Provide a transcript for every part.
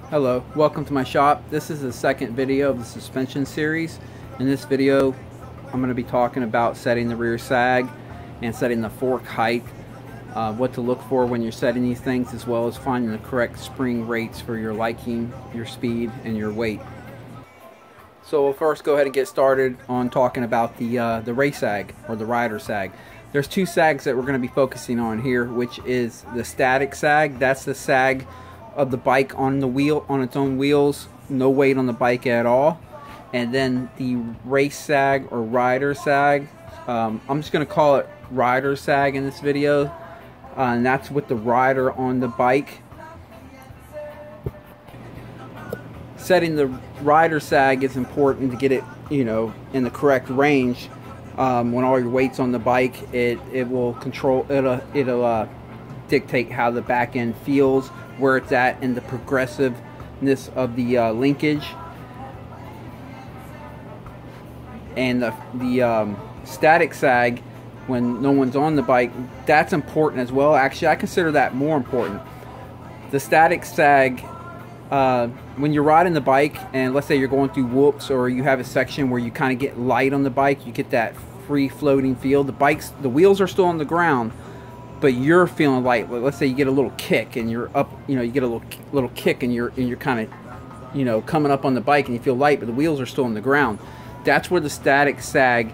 Hello, welcome to my shop. This is the second video of the suspension series. In this video, I'm going to be talking about setting the rear sag and setting the fork height, what to look for when you're setting these things, as well as finding the correct spring rates for your liking, your speed, and your weight. So we'll first go ahead and get started on talking about the race sag or the rider sag. There's two sags that we're going to be focusing on here, which is the static sag. That's the sag of the bike on the wheel, on its own wheels, no weight on the bike at all. And then the race sag or rider sag, I'm just going to call it rider sag in this video, and that's with the rider on the bike. Setting the rider sag is important to get it, in the correct range. When all your weight's on the bike, it will control, it'll dictate how the back end feels, where it's at in the progressiveness of the linkage. And the static sag, when no one's on the bike, that's important as well. Actually, I consider that more important. The static sag, when you're riding the bike, and let's say you're going through whoops, or you have a section where you kind of get light on the bike, you get that free floating feel. The wheels are still on the ground, but you're feeling light. Let's say you get a little kick and you're up, you get a little kick and you're kind of, coming up on the bike and you feel light, but the wheels are still on the ground. That's where the static sag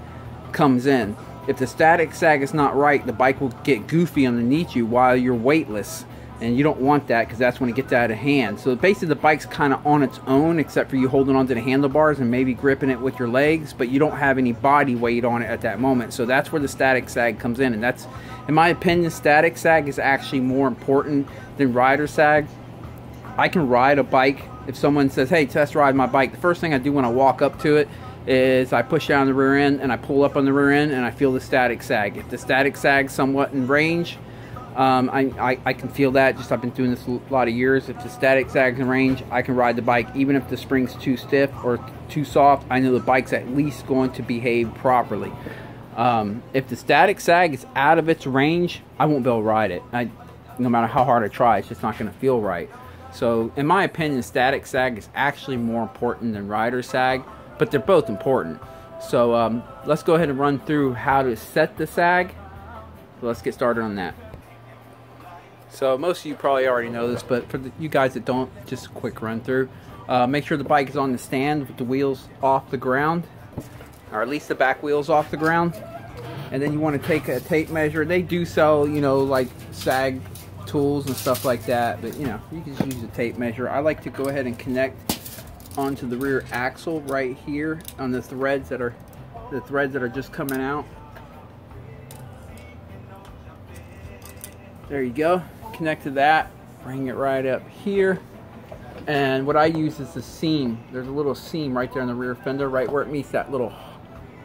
comes in. If the static sag is not right, the bike will get goofy underneath you while you're weightless, and you don't want that, because that's when it gets out of hand. So basically the bike's kind of on its own, except for you holding onto the handlebars and maybe gripping it with your legs, but you don't have any body weight on it at that moment. So that's where the static sag comes in, and that's, in my opinion, static sag is actually more important than rider sag. I can ride a bike. If someone says, hey, test ride my bike, the first thing I do when I walk up to it is I push down the rear end and I pull up on the rear end and I feel the static sag. If the static sag's somewhat in range, I can feel that. I've been doing this a lot of years. If the static sag's in range, I can ride the bike. Even if the spring's too stiff or too soft, I know the bike's at least going to behave properly. If the static sag is out of its range, I won't be able to ride it. No matter how hard I try, it's just not going to feel right. So in my opinion, static sag is actually more important than rider sag, but they're both important. So let's go ahead and run through how to set the sag. So let's get started on that. So most of you probably already know this, but for you guys that don't, just a quick run through. Make sure the bike is on the stand with the wheels off the ground, or at least the back wheels off the ground. And then you want to take a tape measure. They do sell, like sag tools and stuff like that, but you can just use a tape measure. I like to go ahead and connect onto the rear axle right here on the threads that are just coming out. There you go. Connect to that, bring it right up here, and what I use is the seam. There's a little seam right there in the rear fender, right where it meets that little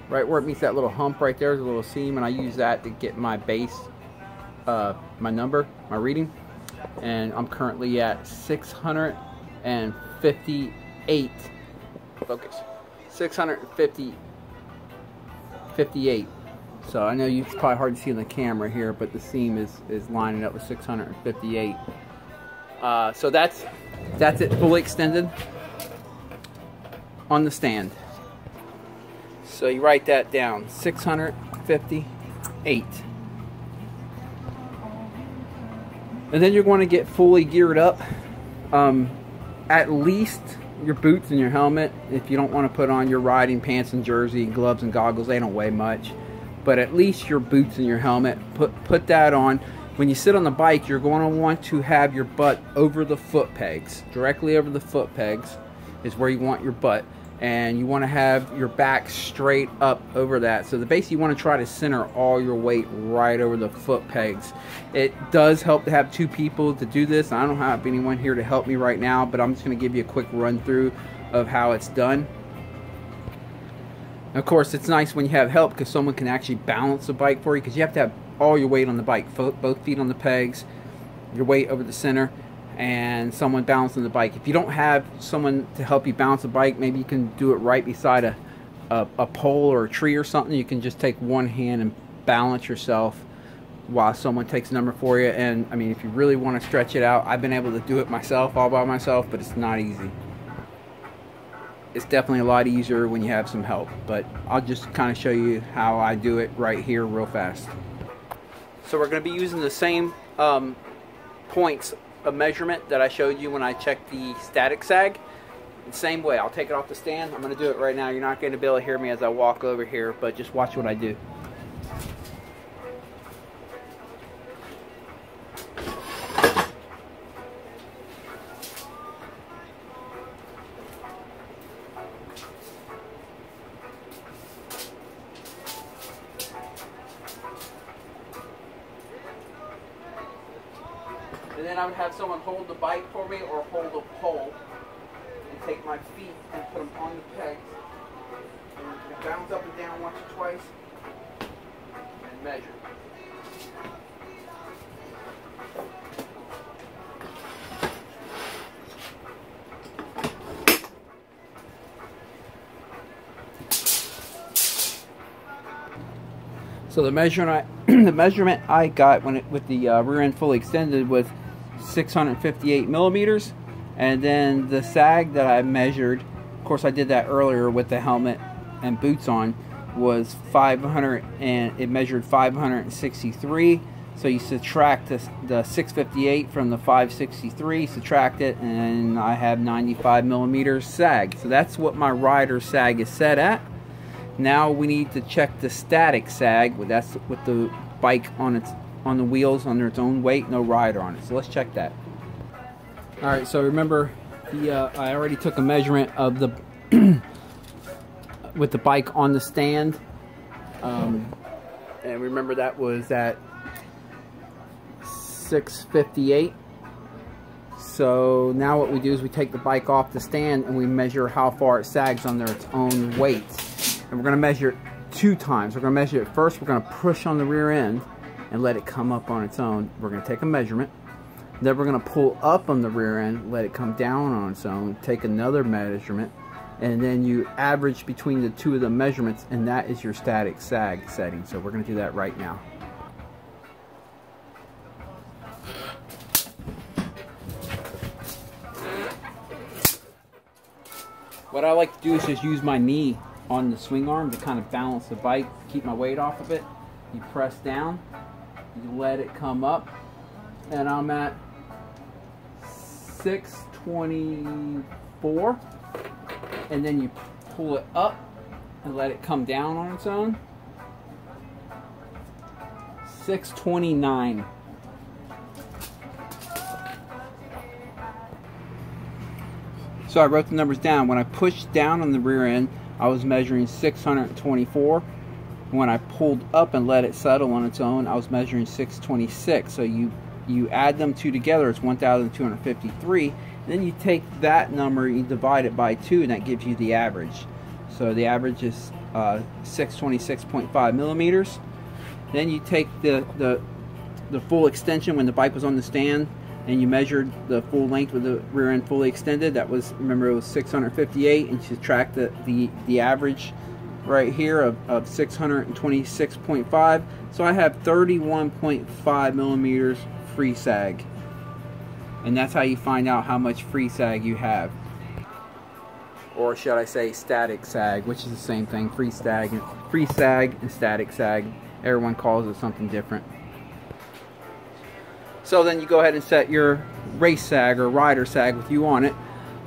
hump right there. There's a little seam, and I use that to get my base, my number, my reading, and I'm currently at 658. Focus. 658. So I know it's probably hard to see on the camera here, but the seam is lining up with 658. So that's it, fully extended on the stand. So you write that down, 658. And then you're going to get fully geared up. At least your boots and your helmet. If you don't want to put on your riding pants and jersey, gloves and goggles, they don't weigh much. But at least your boots and your helmet, put that on. When you sit on the bike, you're going to want to have your butt over the foot pegs. Directly over the foot pegs is where you want your butt. And you want to have your back straight up over that. So basically you want to try to center all your weight right over the foot pegs. It does help to have two people to do this. I don't have anyone here to help me right now, but I'm just going to give you a quick run through of how it's done. Of course, it's nice when you have help, because someone can actually balance the bike for you, because you have to have all your weight on the bike, both feet on the pegs, your weight over the center, and someone balancing the bike. If you don't have someone to help you balance the bike, maybe you can do it right beside a pole or a tree or something. You can just take one hand and balance yourself while someone takes a number for you. And I mean, if you really want to stretch it out, I've been able to do it myself, all by myself, but it's not easy. It's definitely a lot easier when you have some help, but I'll just kind of show you how I do it right here real fast. So we're going to be using the same points of measurement that I showed you when I checked the static sag. The same way, I'll take it off the stand. I'm going to do it right now. You're not going to be able to hear me as I walk over here, but just watch what I do. And then I would have someone hold the bike for me or hold a pole and take my feet and put them on the pegs and bounce up and down once or twice and measure. So the measurement I got with the rear end fully extended was 658 millimeters, and then the sag that I measured, of course I did that earlier with the helmet and boots on, was 500, and it measured 563. So you subtract the 658 from the 563, subtract it, and I have 95 millimeters sag. So that's what my Rider Sag is set at. Now we need to check the static sag. That's with the bike on the wheels under its own weight, no rider on it. So let's check that. All right. So remember, I already took a measurement of the with the bike on the stand, and remember that was at 658. So now what we do is we take the bike off the stand and we measure how far it sags under its own weight. And we're going to measure it 2 times. We're going to measure it first. We're going to push on the rear end and let it come up on its own. We're going to take a measurement. Then we're going to pull up on the rear end, let it come down on its own, take another measurement, and then you average between the 2 of the measurements, and that is your static sag setting. So we're going to do that right now. What I like to do is just use my knee on the swing arm to kind of balance the bike, keep my weight off of it. You press down, you let it come up, and I'm at 624, and then you pull it up and let it come down on its own. 629. So I wrote the numbers down. When I pushed down on the rear end, I was measuring 624. When I pulled up and let it settle on its own, I was measuring 626. So you add them 2 together, it's 1,253. Then you take that number, you divide it by 2, and that gives you the average. So the average is 626.5 millimeters. Then you take the full extension when the bike was on the stand, and you measured the full length with the rear end fully extended. That was, remember, it was 658, and you subtract the average right here of 626.5. So I have 31.5 millimeters free sag, and that's how you find out how much free sag you have, or should I say static sag, which is the same thing. Free sag and static sag, everyone calls it something different. So then you go ahead and set your race sag or rider sag with you on it.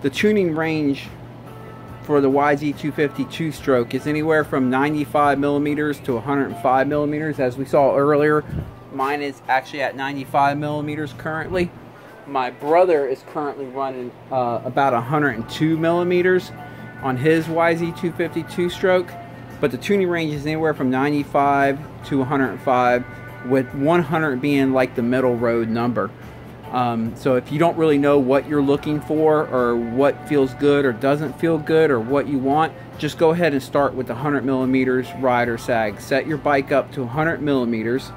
The tuning range for the YZ250 two-stroke is anywhere from 95 millimeters to 105 millimeters. As we saw earlier, mine is actually at 95 millimeters currently. My brother is currently running about 102 millimeters on his YZ250 two-stroke, but the tuning range is anywhere from 95 to 105, with 100 being like the middle road number. So if you don't really know what you're looking for, or what feels good or doesn't feel good, or what you want, just go ahead and start with the 100 millimeters rider sag. Set your bike up to 100 millimeters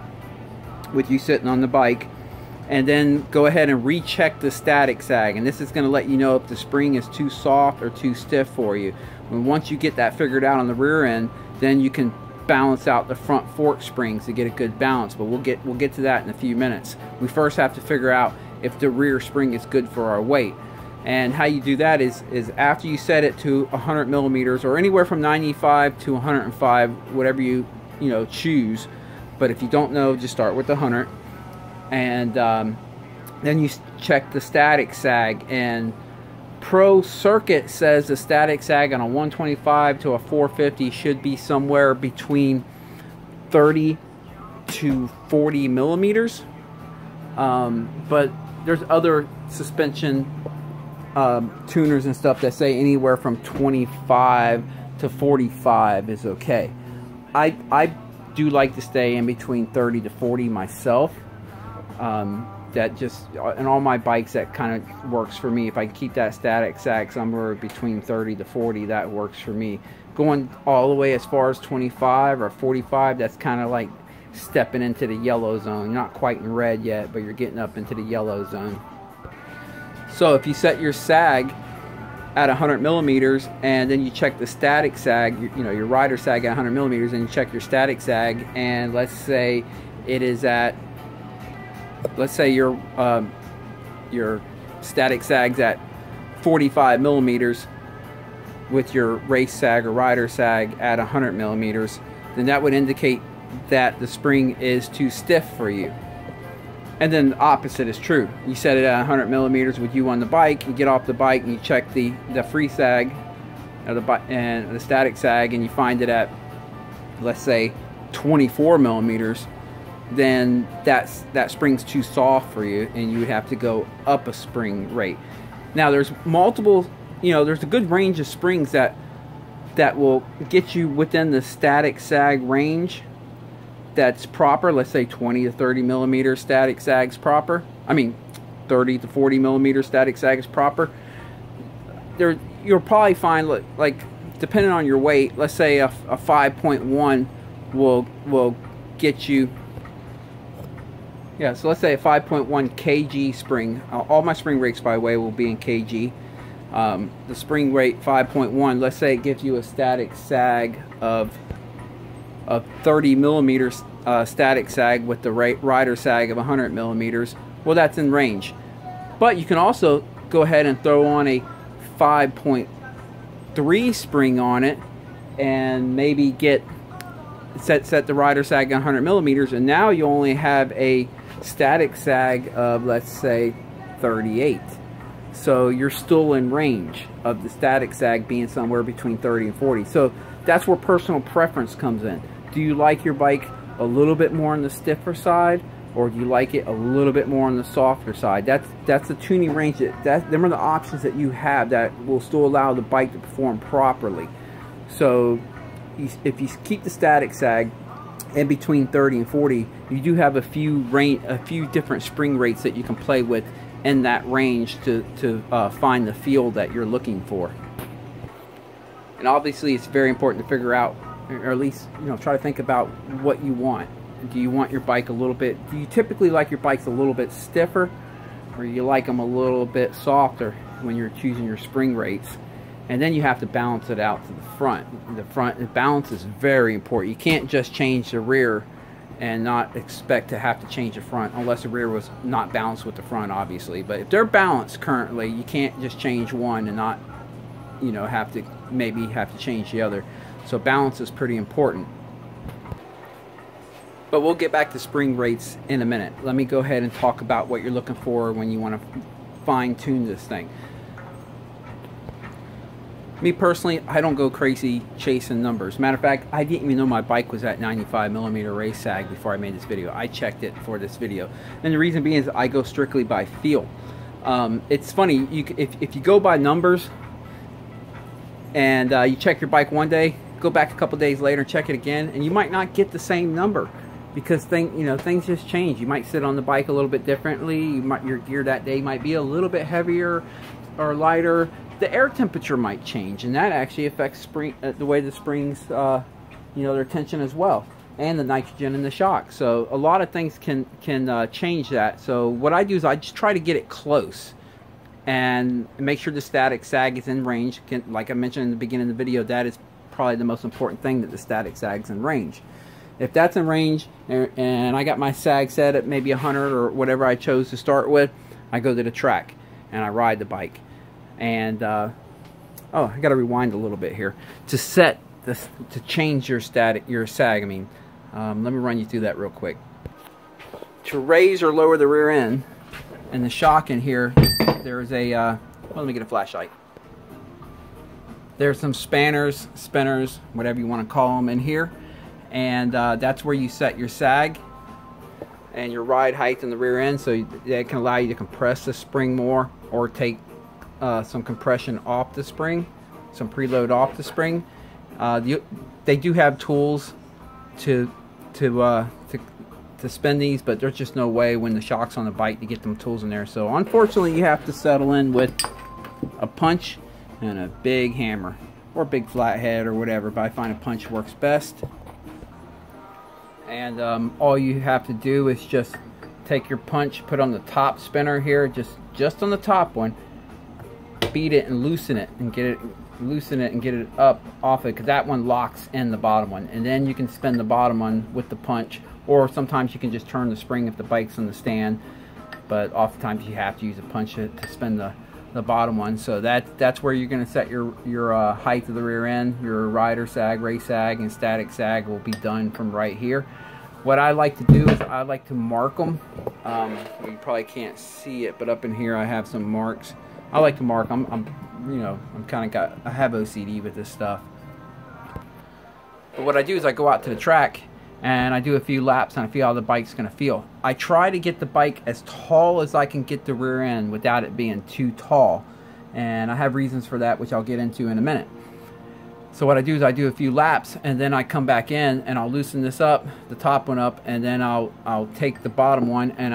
with you sitting on the bike, and then go ahead and recheck the static sag, and this is going to let you know if the spring is too soft or too stiff for you. And once you get that figured out on the rear end, then you can balance out the front fork springs to get a good balance, but we'll get to that in a few minutes. We first have to figure out if the rear spring is good for our weight. And how you do that is after you set it to 100 millimeters, or anywhere from 95 to 105, whatever you choose. But if you don't know, just start with the 100. And then you check the static sag. And Pro Circuit says the static sag on a 125 to a 450 should be somewhere between 30 to 40 millimeters. But there's other suspension tuners and stuff that say anywhere from 25 to 45 is okay. I do like to stay in between 30 to 40 myself. That just, in all my bikes, that kind of works for me. If I keep that static sag somewhere between 30 to 40, that works for me. Going all the way as far as 25 or 45, that's kind of like stepping into the yellow zone. You're not quite in red yet, but you're getting up into the yellow zone. So if you set your sag at 100 millimeters and then you check the static sag, your rider sag at 100 millimeters, and you check your static sag, and let's say it is at, let's say your static sag's at 45 millimeters with your race sag or rider sag at 100 millimeters, then that would indicate that the spring is too stiff for you. And then the opposite is true. You set it at 100 millimeters with you on the bike, you get off the bike and you check the free sag and the static sag, and you find it at, let's say, 24 millimeters, then that spring's too soft for you, and you would have to go up a spring rate. Now there's multiple, there's a good range of springs that will get you within the static sag range that's proper. Let's say 20 to 30 millimeter static sag's proper. I mean 30 to 40 millimeter static sag is proper. You'll probably find, like depending on your weight, let's say a 5.1 will get you, so let's say a 5.1 kg spring. All my spring rates, by the way, will be in kg. The spring rate 5.1, let's say it gives you a static sag of 30 millimeters static sag with the rider sag of 100 millimeters. Well, that's in range. But you can also go ahead and throw on a 5.3 spring on it, and maybe set the rider sag at 100 millimeters, and now you only have a static sag of, let's say, 38. So you're still in range of the static sag being somewhere between 30 and 40. So that's where personal preference comes in. Do you like your bike a little bit more on the stiffer side, or do you like it a little bit more on the softer side? That's the tuning range. Them are the options that you have that will still allow the bike to perform properly. So if you keep the static sag in between 30 and 40, you do have a few different spring rates that you can play with in that range to find the feel that you're looking for. And obviously it's very important to figure out, or at least try to think about what you want. Do you want your bike a little bit, do you typically like your bikes a little bit stiffer, or you like them a little bit softer when you're choosing your spring rates? And then you have to balance it out to the front. The balance is very important. You can't just change the rear and not expect to have to change the front, unless the rear was not balanced with the front, obviously. But if they're balanced currently, you can't just change one and not maybe have to change the other. So balance is pretty important. But we'll get back to spring rates in a minute. Let me go ahead and talk about what you're looking for when you want to fine-tune this thing. Me personally, I don't go crazy chasing numbers. Matter of fact, I didn't even know my bike was at 95 millimeter race sag before I made this video. I checked it for this video, and the reason being is I go strictly by feel. It's funny, if you go by numbers and you check your bike one day, go back a couple days later and check it again, and you might not get the same number, because things just change. You might sit on the bike a little bit differently. Your gear that day might be a little bit heavier or lighter. The air temperature might change, and that actually affects the way the springs, their tension as well, and the nitrogen in the shock. So a lot of things can change that. So what I do is I just try to get it close and make sure the static sag is in range. Like I mentioned in the beginning of the video, that is probably the most important thing, that the static sag's in range. If that's in range and I got my sag set at maybe 100 or whatever I chose to start with, I go to the track and I ride the bike. And oh, I got to rewind a little bit here. To set this, to change your sag, I mean, let me run you through that real quick. To raise or lower the rear end and the shock in here, there's a well, let me get a flashlight. There's some spanners, spinners, whatever you want to call them in here, and that's where you set your sag and your ride height in the rear end, so that can allow you to compress the spring more or take some compression off the spring, some preload off the spring. They do have tools to spin these, but there's just no way when the shock's on the bike to get them tools in there. So unfortunately, you have to settle in with a punch and a big hammer or a big flathead or whatever, but I find a punch works best. And all you have to do is just take your punch, put on the top spinner here, just on the top one, beat it and loosen it and get it up off it, because that one locks in the bottom one, and then you can spin the bottom one with the punch. Or sometimes you can just turn the spring if the bike's on the stand, but oftentimes you have to use a punch to spin the bottom one. So that's where you're going to set your height of the rear end. Your rider sag, race sag, and static sag will be done from right here. What I like to do is I like to mark them. You probably can't see it, but up in here I have some marks. I like to mark them. I have OCD with this stuff. But what I do is I go out to the track and I do a few laps and I feel how the bike's going to feel. I try to get the bike as tall as I can get the rear end without it being too tall. And I have reasons for that, which I'll get into in a minute. So what I do is I do a few laps and then I come back in and I'll loosen this up, the top one up, and then I'll take the bottom one and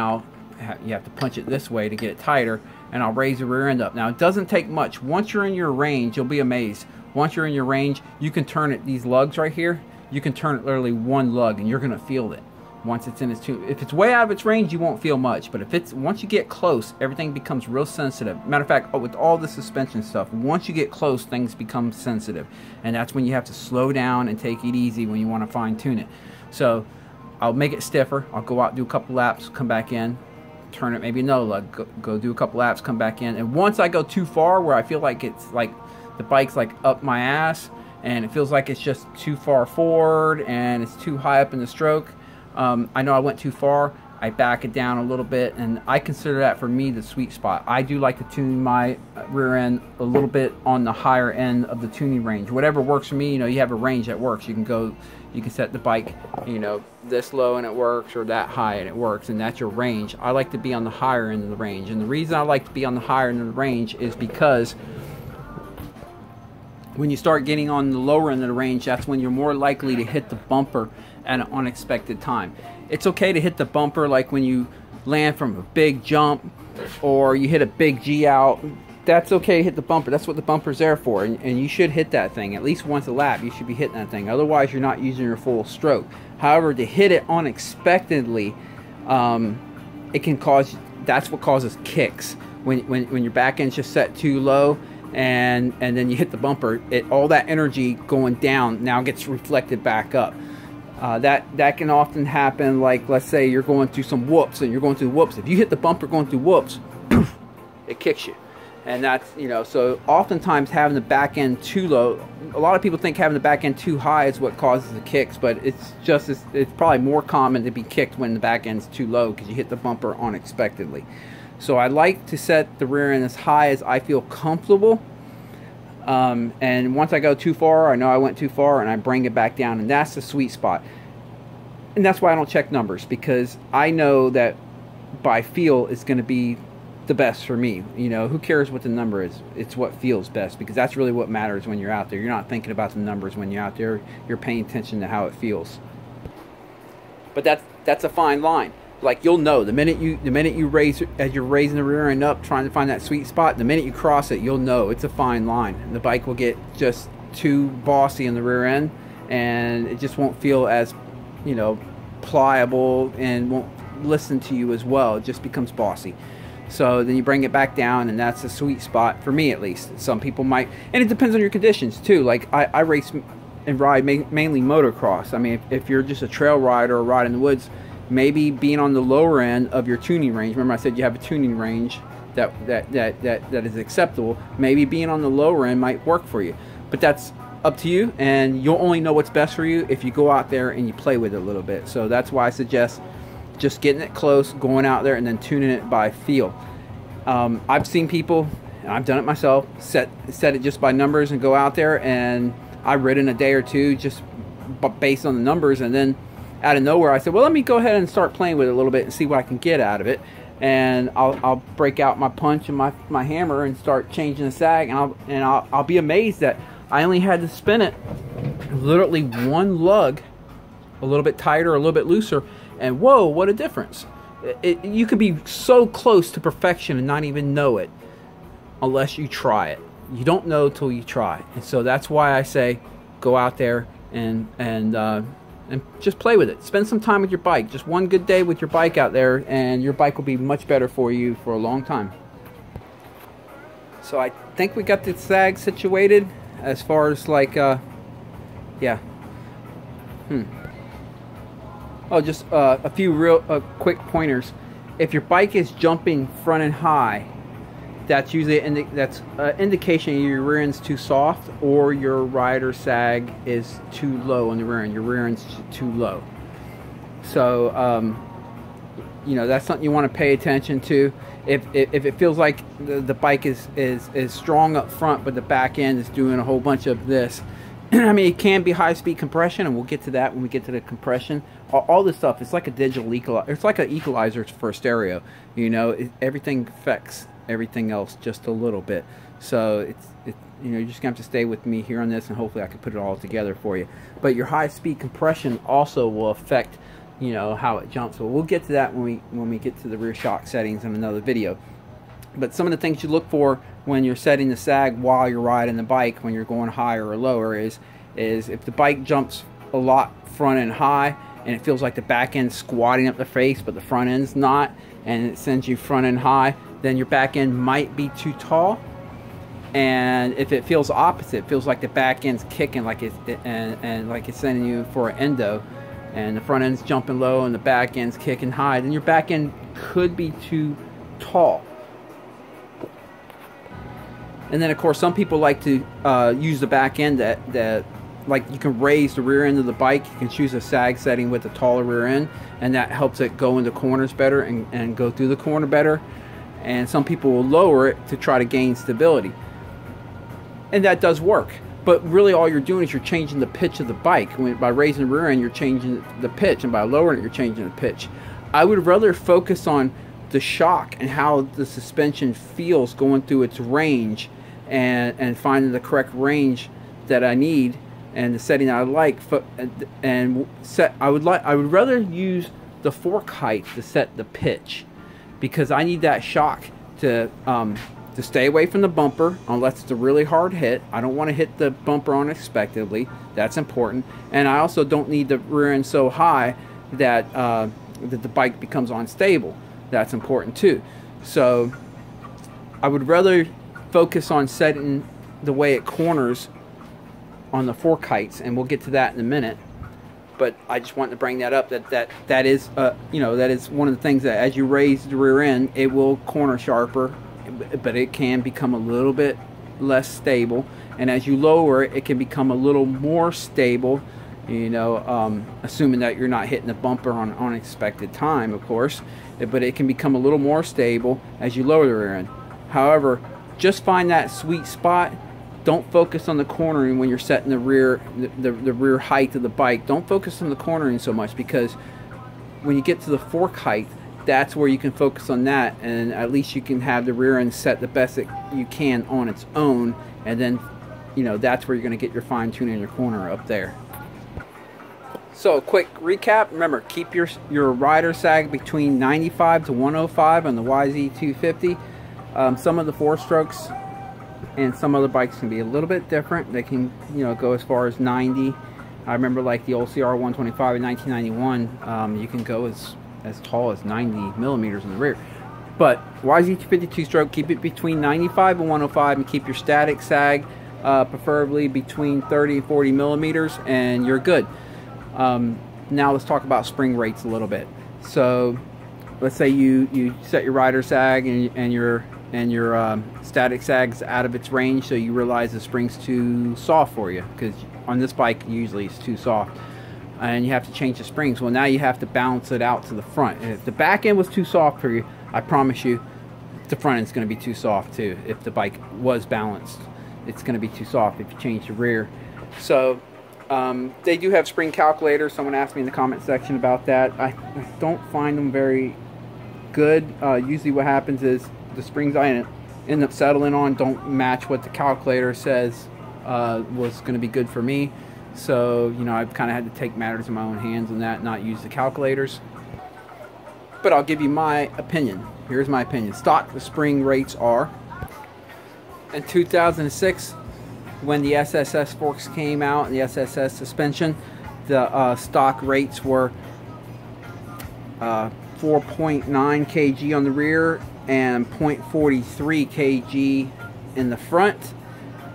you have to punch it this way to get it tighter, and I'll raise the rear end up. Now it doesn't take much. Once you're in your range, you'll be amazed. Once you're in your range, you can turn it, these lugs right here, you can turn it literally one lug and you're going to feel it once it's in its tune. If it's way out of its range, you won't feel much, but if it's, once you get close, everything becomes real sensitive. Matter of fact, with all the suspension stuff, once you get close, things become sensitive, and that's when you have to slow down and take it easy when you want to fine tune it. So I'll make it stiffer. I'll go out, do a couple laps, come back in, turn it maybe another lug, go do a couple laps, come back in, and once I go too far where I feel like it's like the bike's like up my ass and it feels like it's just too far forward and it's too high up in the stroke, I know I went too far, I back it down a little bit, and I consider that for me the sweet spot. I do like to tune my rear end a little bit on the higher end of the tuning range. Whatever works for me, you know, you have a range that works. You can set the bike, you know, this low and it works, or that high and it works, and that's your range. I like to be on the higher end of the range, and the reason I like to be on the higher end of the range is because when you start getting on the lower end of the range, that's when you're more likely to hit the bumper at an unexpected time. It's okay to hit the bumper like when you land from a big jump or you hit a big G out. That's okay to hit the bumper. That's what the bumper's there for, and you should hit that thing at least once a lap. You should be hitting that thing, otherwise you're not using your full stroke. However, to hit it unexpectedly, it can cause, that's what causes kicks. When your back end's just set too low and then you hit the bumper, all that energy going down now gets reflected back up. That can often happen, like let's say you're going through some whoops and you're going through whoops. If you hit the bumper going through whoops, poof, it kicks you. And that's, you know, so oftentimes having the back end too low, a lot of people think having the back end too high is what causes the kicks, but it's probably more common to be kicked when the back end's too low because you hit the bumper unexpectedly. So I like to set the rear end as high as I feel comfortable. And once I go too far, I know I went too far, and I bring it back down, and that's the sweet spot. And that's why I don't check numbers, because I know that by feel it's going to be the best for me. You know, who cares what the number is? It's what feels best, because that's really what matters when you're out there. You're not thinking about the numbers when you're out there. You're paying attention to how it feels. But that's a fine line. Like, you'll know the minute you raise, as you're raising the rear end up trying to find that sweet spot, the minute you cross it, you'll know it's a fine line. And the bike will get just too bossy in the rear end, and it just won't feel as, you know, pliable, and won't listen to you as well. It just becomes bossy. So then you bring it back down, and that's a sweet spot for me, at least. Some people might, and it depends on your conditions too. Like I race and ride mainly motocross. I mean, if you're just a trail rider or ride in the woods, maybe being on the lower end of your tuning range. Remember I said you have a tuning range that is acceptable. Maybe being on the lower end might work for you, but that's up to you, and you'll only know what's best for you if you go out there and you play with it a little bit. So that's why I suggest just getting it close, going out there, and then tuning it by feel. I've seen people, and I've done it myself, set it just by numbers and go out there, and I've ridden a day or two just based on the numbers, and then out of nowhere I said, well, let me go ahead and start playing with it a little bit and see what I can get out of it. And I'll break out my punch and my hammer and start changing the sag, and I'll be amazed that I only had to spin it literally one lug, a little bit tighter, a little bit looser, and whoa, what a difference. You can be so close to perfection and not even know it unless you try it. You don't know till you try. And so that's why I say go out there and just play with it. Spend some time with your bike. Just one good day with your bike out there, and your bike will be much better for you for a long time. So I think we got the sag situated as far as like yeah. Oh, just a few real quick pointers. If your bike is jumping front and high, that's usually that's indication your rear end's too soft, or your rider sag is too low on the rear end. Your rear end's too low. So you know, that's something you want to pay attention to. If it feels like the bike is strong up front, but the back end is doing a whole bunch of this, I mean, it can be high-speed compression, and we'll get to that when we get to the compression. All this stuff, it's like a digital equalizer. It's like an equalizer for a stereo. You know, everything affects everything else just a little bit. So you know, you're just gonna have to stay with me here on this, and hopefully I can put it all together for you. But your high-speed compression also will affect, you know, how it jumps. So we'll get to that when we get to the rear shock settings in another video. But some of the things you look for when you're setting the sag while you're riding the bike, when you're going higher or lower, is if the bike jumps a lot front and high, and it feels like the back end's squatting up the face, but the front end's not, and it sends you front and high, then your back end might be too tall. And if it feels opposite, it feels like the back end's kicking, like and like it's sending you for an endo, and the front end's jumping low and the back end's kicking high, then your back end could be too tall. And then of course some people like to use the back end that like you can raise the rear end of the bike. You can choose a sag setting with a taller rear end, and that helps it go into corners better and go through the corner better. And some people will lower it to try to gain stability, and that does work. But really all you're doing is you're changing the pitch of the bike. By raising the rear end, you're changing the pitch, and by lowering it, you're changing the pitch. I would rather focus on the shock and how the suspension feels going through its range, and finding the correct range that I need and the setting I like. I would rather use the fork height to set the pitch, because I need that shock to stay away from the bumper unless it's a really hard hit. I don't want to hit the bumper unexpectedly. That's important. And I also don't need the rear end so high that that the bike becomes unstable. That's important too. So I would rather focus on setting the way it corners on the fork heights, and we'll get to that in a minute. But I just want to bring that up, that is you know, that is one of the things that as you raise the rear end, it will corner sharper, but it can become a little bit less stable, and as you lower it, it can become a little more stable, you know, assuming that you're not hitting the bumper on unexpected time, of course. But it can become a little more stable as you lower the rear end. However, just find that sweet spot. Don't focus on the cornering when you're setting the rear height of the bike. Don't focus on the cornering so much, because when you get to the fork height, that's where you can focus on that, and at least you can have the rear end set the best that you can on its own, and then, you know, that's where you're going to get your fine tuning in your corner up there. So a quick recap. Remember, keep your rider sag between 95 to 105 on the YZ250. Some of the 4-strokes and some other bikes can be a little bit different. They can, you know, go as far as 90. I remember like the old CR 125 in 1991, you can go as tall as 90 millimeters in the rear. But YZ250 2-stroke, keep it between 95 and 105, and keep your static sag preferably between 30 and 40 millimeters, and you're good. Now let's talk about spring rates a little bit. So let's say you set your Rider Sag and your Static Sag's out of its range, so you realize the spring's too soft for you, because on this bike usually it's too soft, and you have to change the springs. Well, now you have to balance it out to the front, and if the back end was too soft for you, I promise you the front end's going to be too soft too. If the bike was balanced, it's going to be too soft if you change the rear. So they do have spring calculators. Someone asked me in the comment section about that. I don't find them very good. Usually what happens is the springs I end up settling on don't match what the calculator says was going to be good for me. So, you know, I've kind of had to take matters in my own hands on that, not use the calculators. But I'll give you my opinion. Here's my opinion. Stock the spring rates are, in 2006, when the SSS forks came out and the SSS suspension, the stock rates were 4.9 kg on the rear and 0.43 kg in the front.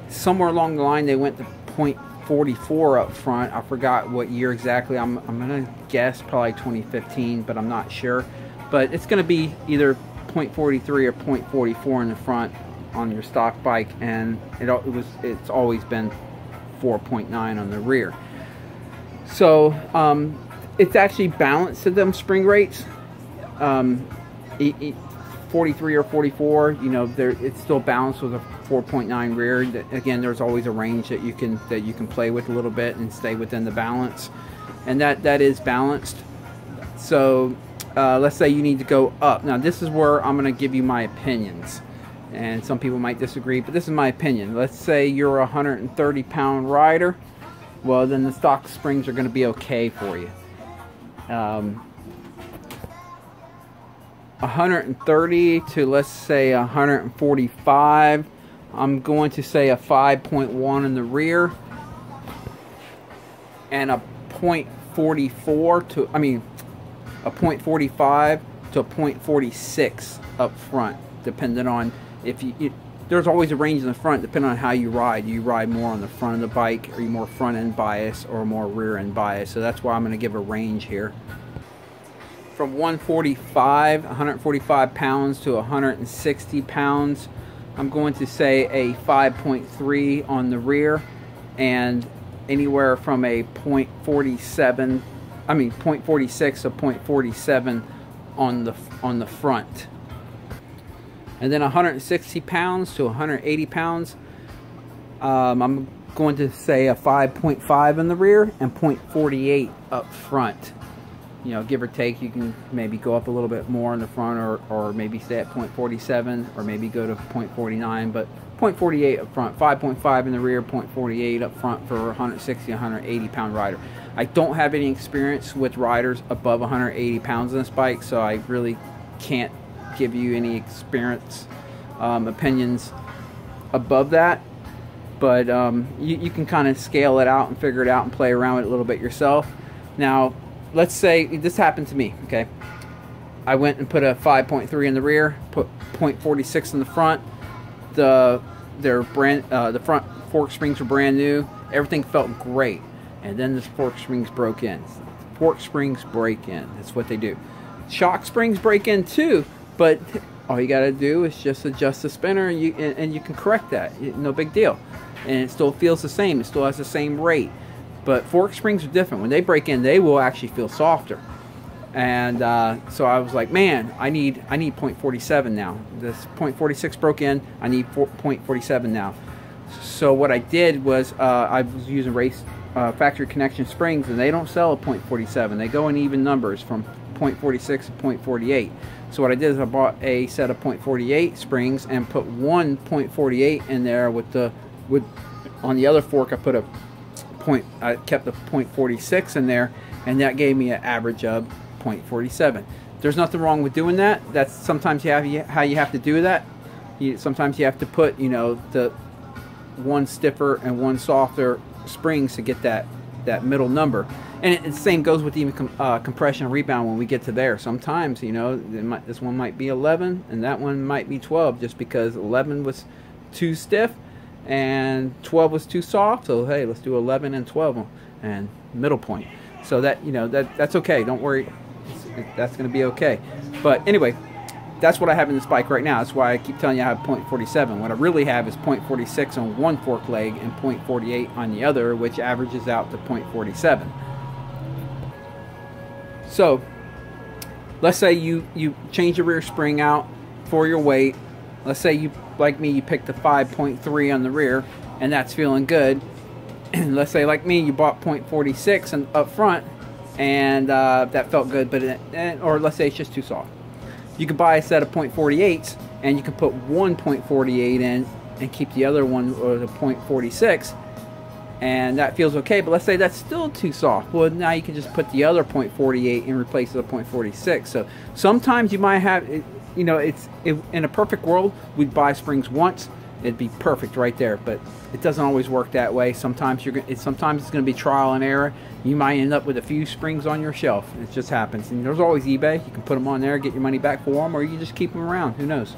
Somewhere along the line they went to 0.44 up front. I forgot what year exactly. I'm gonna guess probably 2015, but I'm not sure. But it's gonna be either 0.43 or 0.44 in the front on your stock bike, and it's always been 4.9 on the rear. So it's actually balanced to them spring rates. 43 or 44, you know, it's still balanced with a 4.9 rear. Again, there's always a range that you can play with a little bit and stay within the balance, and that is balanced. So let's say you need to go up. Now this is where I'm going to give you my opinions, and some people might disagree, but this is my opinion. Let's say you're a 130-pound rider. Well, then the stock springs are going to be okay for you. 130 to, let's say, 145, I'm going to say a 5.1 in the rear and a 0.44 to, I mean, a 0.45 to a 0.46 up front, depending on if there's always a range in the front depending on how you ride. You ride more on the front of the bike, or you more front end bias or more rear end bias. So that's why I'm going to give a range here. From 145 pounds to 160 pounds, I'm going to say a 5.3 on the rear, and anywhere from a 0.46 to 0.47 on the front. And then 160 pounds to 180 pounds, I'm going to say a 5.5 in the rear and 0.48 up front. You know, give or take, you can maybe go up a little bit more in the front, or maybe stay at 0.47, or maybe go to 0.49, but 0.48 up front, 5.5 in the rear, 0.48 up front for 160, 180 pound rider. I don't have any experience with riders above 180 pounds on this bike, so I really can't give you any experience opinions above that. But you can kind of scale it out and figure it out and play around with it a little bit yourself. Now, let's say this happened to me, okay? I went and put a 5.3 in the rear, put 0.46 in the front. The front fork springs were brand new. Everything felt great. And then the fork springs broke in. Fork springs break in. That's what they do. Shock springs break in too, but all you got to do is just adjust the spinner, and you can correct that. No big deal. And it still feels the same. It still has the same rate. But fork springs are different. When they break in, they will actually feel softer. And so I was like, man, I need 0.47 now. This 0.46 broke in. I need 0.47 now. So what I did was I was using factory connection springs, and they don't sell a 0.47. They go in even numbers from 0.46 to 0.48. So what I did is I bought a set of 0.48 springs and put one 0.48 in there on the other fork. I kept the 0.46 in there, and that gave me an average of 0.47. There's nothing wrong with doing that. That's sometimes how you have to do that. Sometimes you have to put, you know, the one stiffer and one softer springs to get that middle number. And the same goes with even compression and rebound when we get to there. Sometimes, you know, this one might be 11 and that one might be 12, just because 11 was too stiff and 12 was too soft, so hey, let's do 11 and 12 and middle point. So that, you know, that's okay. Don't worry, that's going to be okay. But anyway, that's what I have in this bike right now. That's why I keep telling you I have 0.47. What I really have is 0.46 on one fork leg and 0.48 on the other, which averages out to 0.47. So let's say you change the rear spring out for your weight. Let's say you, like me, you picked a 5.3 on the rear, and that's feeling good. Let's say, like me, you bought 0.46 up front, and that felt good, but or let's say it's just too soft. You could buy a set of 0.48s, and you can put one 0.48 in and keep the other one, or the 0.46, and that feels okay. But let's say that's still too soft. Well, now you can just put the other 0.48 and replace it with 0.46. So sometimes you might have, you know, in a perfect world, we'd buy springs once. It'd be perfect right there, but it doesn't always work that way. Sometimes sometimes it's going to be trial and error. You might end up with a few springs on your shelf. It just happens. And there's always eBay. You can put them on there, get your money back for them, or you can just keep them around. Who knows?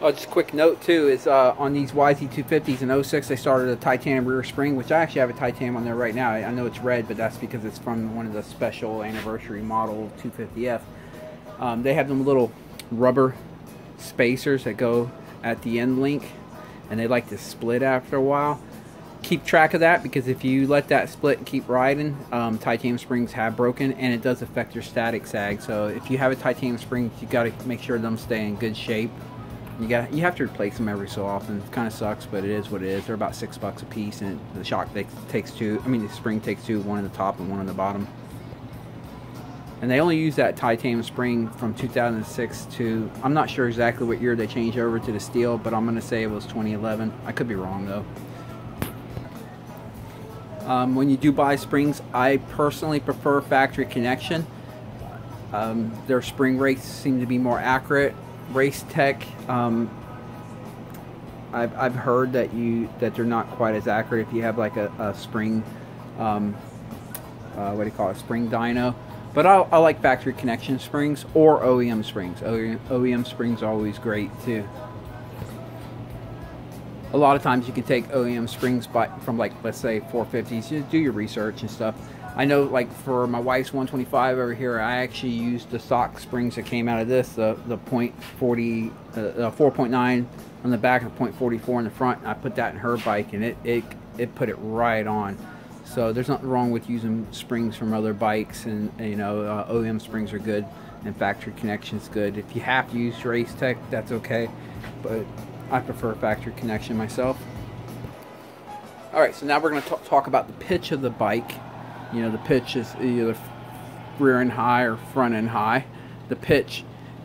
Just a quick note too is on these YZ250s in 06, they started a titanium rear spring, which I actually have a titanium on there right now. I know it's red, but that's because it's from one of the special anniversary model 250F. They have them little rubber spacers that go at the end link, and they like to split after a while. Keep track of that, because if you let that split and keep riding, titanium springs have broken, and it does affect your static sag. So if you have a titanium spring, you got to make sure them stay in good shape. You have to replace them every so often. It kind of sucks, but it is what it is. They're about $6 a piece, and the shock takes two. I mean, the spring takes two, one on the top and one on the bottom. And they only use that titanium spring from 2006 to, I'm not sure exactly what year they changed over to the steel, but I'm going to say it was 2011. I could be wrong though. When you do buy springs, I personally prefer factory connection. Their spring rates seem to be more accurate. Race Tech, I've heard that they're not quite as accurate if you have like a spring, what do you call it, spring dyno. But I like factory connection springs or OEM springs. OEM springs are always great too. A lot of times you can take OEM springs from, like, let's say 450s. You do your research and stuff. I know, like, for my wife's 125 over here, I actually used the stock springs that came out of this, the 4.9 on the back and the 0.44 in the front. I put that in her bike, and it put it right on. So there's nothing wrong with using springs from other bikes, and you know, OEM springs are good, and factory connection's good. If you have to use Race Tech, that's okay, but I prefer factory connection myself. Alright, so now we're going to talk about the pitch of the bike. You know, the pitch is either rear end high or front end high. The pitch,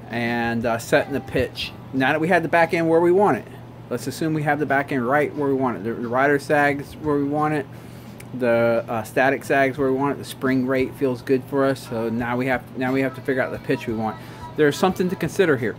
and setting the pitch. Now that we have the back end where we want it, let's assume we have the back end right where we want it. The Rider Sag is where we want it. The Static Sag is where we want it. The spring rate feels good for us. So now we have to figure out the pitch we want. There's something to consider here.